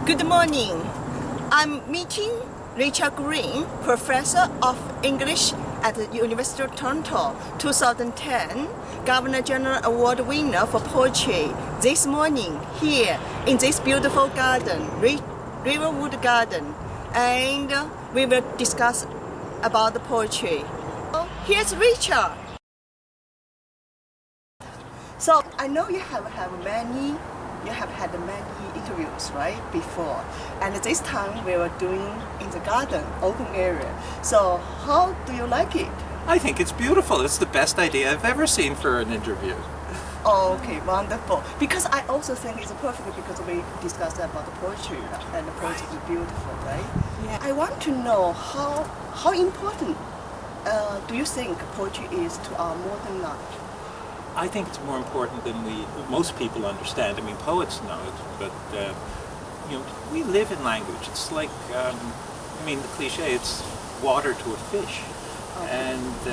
Good morning. I'm meeting Richard Greene, Professor of English at the University of Toronto, 2010 Governor General Award winner for poetry, this morning here in this beautiful garden, Riverwood Garden, and we will discuss about the poetry. Here's Richard. So I know you have had many interviews, right, before, and this time we were doing in the garden, open area. So how do you like it? I think it's beautiful. It's the best idea I've ever seen for an interview. Oh, okay, wonderful. Because I also think it's perfect because we discussed about the poetry, and the poetry is beautiful, right? Yeah. I want to know how important do you think poetry is to our modern life? I think it's more important than most people understand. I mean, poets know it, but we live in language. It's like, the cliche, it's water to a fish. Okay. And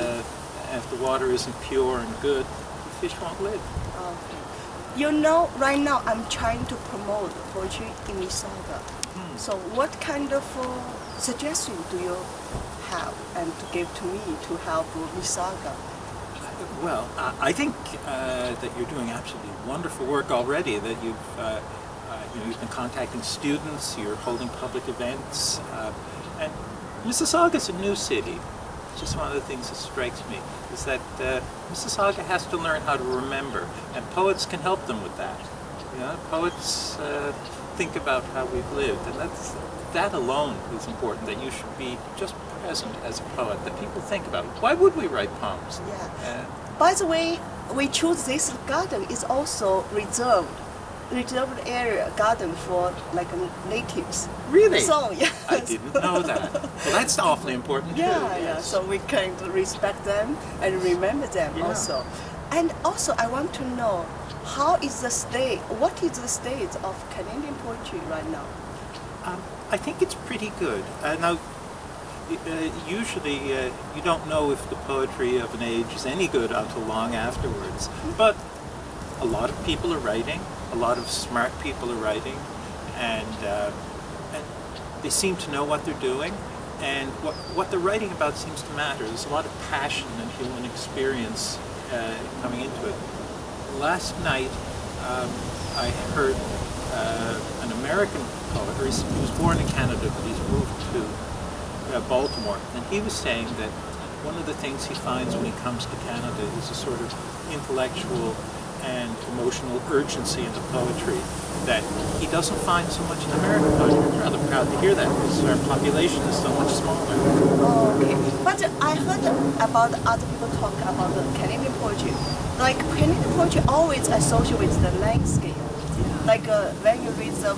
if the water isn't pure and good, the fish won't live. Okay. You know, right now I'm trying to promote poetry in Mississauga. So what kind of suggestion do you have and to give to me to help Mississauga? Well, I think that you're doing absolutely wonderful work already. That you've been contacting students, you're holding public events, and Mississauga is a new city. Just one of the things that strikes me is that Mississauga has to learn how to remember, and poets can help them with that. Poets think about how we've lived, and that alone is important. That you should be just present as a poet, that people think about it. Why would we write poems? Yeah. By the way, we choose this garden is also reserved area garden for natives. Really? So yeah. I didn't know that. Well, that's awfully important too. Yeah. So we can respect them and remember them also. And also, I want to know what is the state of Canadian poetry right now? I think it's pretty good. Now, usually you don't know if the poetry of an age is any good until long afterwards. But a lot of people are writing, a lot of smart people are writing, and they seem to know what they're doing, and what they're writing about seems to matter. There's a lot of passion and human experience coming into it. Last night I heard an American poet, he was born in Canada, but he's moved to Baltimore, and he was saying that one of the things he finds when he comes to Canada is a sort of intellectual and emotional urgency in the poetry that he doesn't find so much in American poetry. I'm rather proud to hear that because our population is so much smaller. Oh, okay. But I heard about other people talk about the Canadian poetry. Like Canadian poetry always associated with the landscape. Yeah. Like when you read the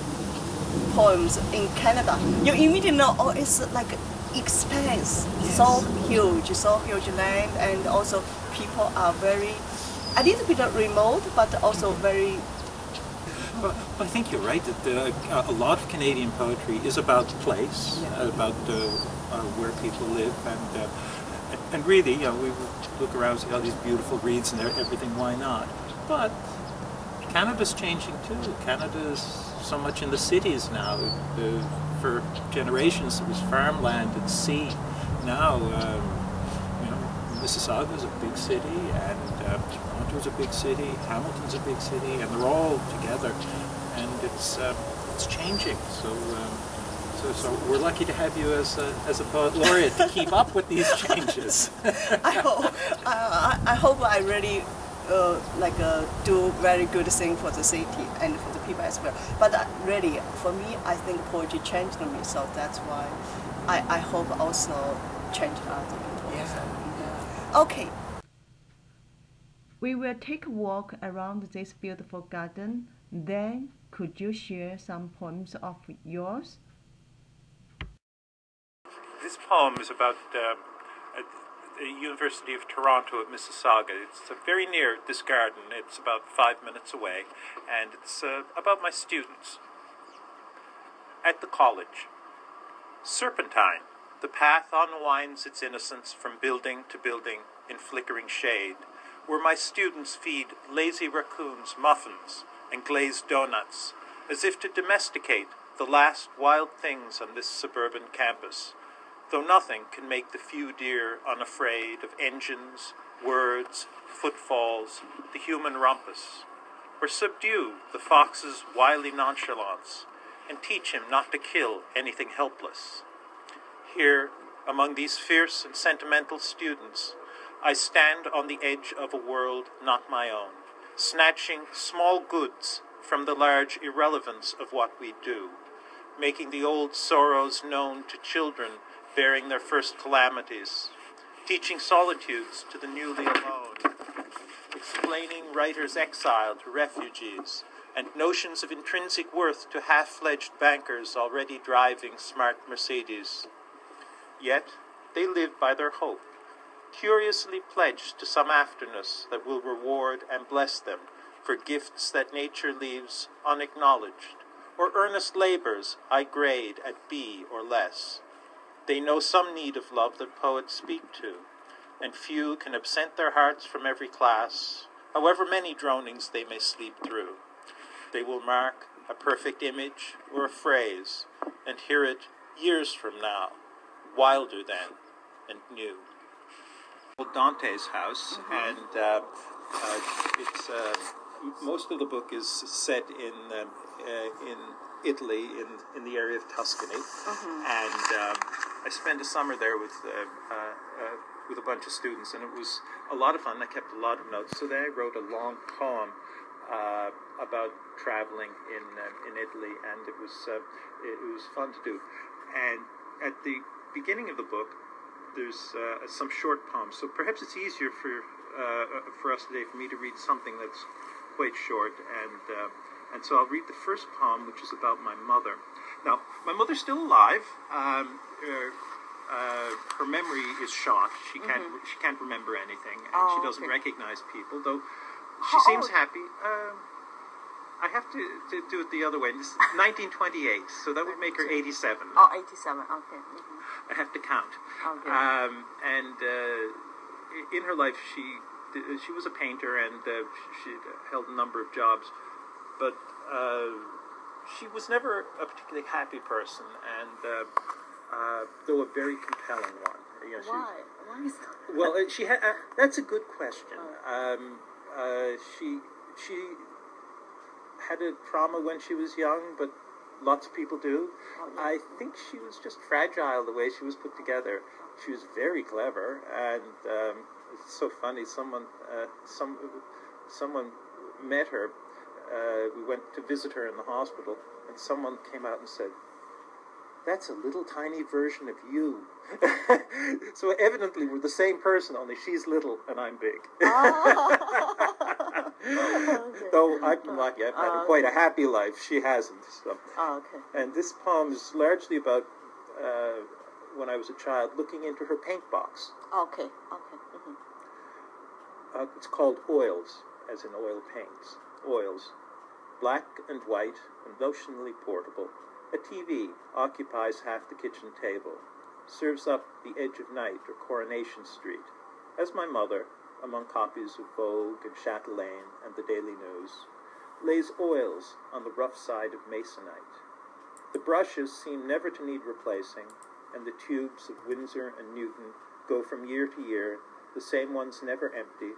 poems in Canada, you immediately know, oh, it's like expanse, yes. so huge land, and also people are a little bit remote, but also very. Well, I think you're right that a lot of Canadian poetry is about place, about where people live, and really, we look around and see all these beautiful reeds and everything. Why not? But Canada's changing too. Canada's so much in the cities now. For generations, it was farmland and sea. Now, Mississauga is a big city, and Toronto's a big city, Hamilton's a big city, and they're all together, and it's changing. So we're lucky to have you as a poet laureate to keep up with these changes. I hope I really do very good thing for the city and for the people as well. But really, for me, I think poetry changed me, so that's why I hope also change other people. Yeah. Okay. We will take a walk around this beautiful garden. Then, could you share some poems of yours? This poem is about the University of Toronto at Mississauga. It's very near this garden. It's about 5 minutes away, and it's about my students. At the college. Serpentine, the path unwinds its innocence from building to building in flickering shade, where my students feed lazy raccoons muffins and glazed donuts, as if to domesticate the last wild things on this suburban campus, though nothing can make the few deer unafraid of engines, words, footfalls, the human rumpus, or subdue the fox's wily nonchalance, and teach him not to kill anything helpless. Here, among these fierce and sentimental students, I stand on the edge of a world not my own, snatching small goods from the large irrelevance of what we do, making the old sorrows known to children bearing their first calamities, teaching solitudes to the newly alone, explaining writers' exile to refugees, and notions of intrinsic worth to half-fledged bankers already driving smart Mercedes. Yet they live by their hope, curiously pledged to some afterness that will reward and bless them for gifts that nature leaves unacknowledged, or earnest labors I grade at B or less. They know some need of love that poets speak to, and few can absent their hearts from every class, however many dronings they may sleep through. They will mark a perfect image or a phrase, and hear it years from now, wilder then and new. Dante's house, and it's most of the book is set in Italy, in the area of Tuscany, and I spent a summer there with a bunch of students, and it was a lot of fun. I kept a lot of notes. So then I wrote a long poem about traveling in Italy, and it was fun to do. And at the beginning of the book, there's some short poems. So perhaps it's easier for us today for me to read something that's quite short, and so I'll read the first poem, which is about my mother. Now, my mother's still alive. Her memory is shot. She can't remember anything, and she doesn't recognize people, though she seems happy. I have to do it the other way. This is 1928, so that would make her 87. Oh, 87, okay. I have to count. Okay. And in her life, she was a painter, and she held a number of jobs, but she was never a particularly happy person, and though a very compelling one. You know, Why? Why is that? Well, she had. That's a good question. She had a trauma when she was young, but lots of people do. Oh, yeah. I think she was just fragile the way she was put together. She was very clever, and it's so funny. Someone met her. We went to visit her in the hospital, and someone came out and said, "That's a little tiny version of you." So evidently we're the same person, only she's little and I'm big. Though I've been lucky, I've had quite a happy life. She hasn't. So. Okay. And this poem is largely about when I was a child, looking into her paint box. Okay. It's called Oils, as in oil paints. Oils, black and white and notionally portable. A TV occupies half the kitchen table, serves up the edge of night or Coronation Street, as my mother, among copies of Vogue and Chatelaine and the Daily News, lays oils on the rough side of masonite. The brushes seem never to need replacing, and the tubes of Winsor and Newton go from year to year, the same ones never empty,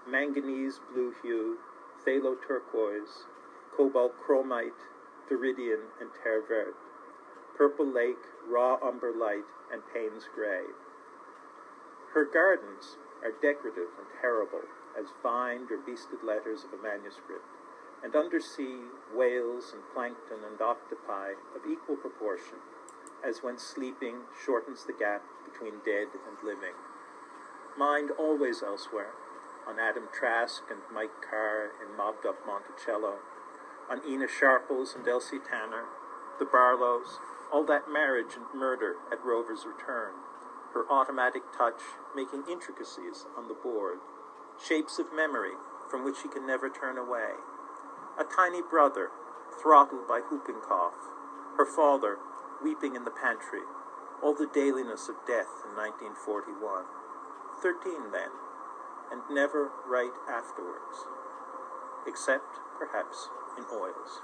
manganese blue hue, phthalo turquoise, cobalt chromite, viridian and terre verte, purple lake, raw umber light, and Payne's gray. Her gardens are decorative and terrible as vined or beasted letters of a manuscript, and undersea whales and plankton and octopi of equal proportion, as when sleeping shortens the gap between dead and living. Mind always elsewhere, on Adam Trask and Mike Carr in mobbed-up Monticello, on Ina Sharples and Elsie Tanner, the Barlows, all that marriage and murder at Rover's return, her automatic touch making intricacies on the board, shapes of memory from which she can never turn away, a tiny brother throttled by whooping cough, her father weeping in the pantry, all the dailiness of death in 1941. 13 then, and never right afterwards, except perhaps in oils.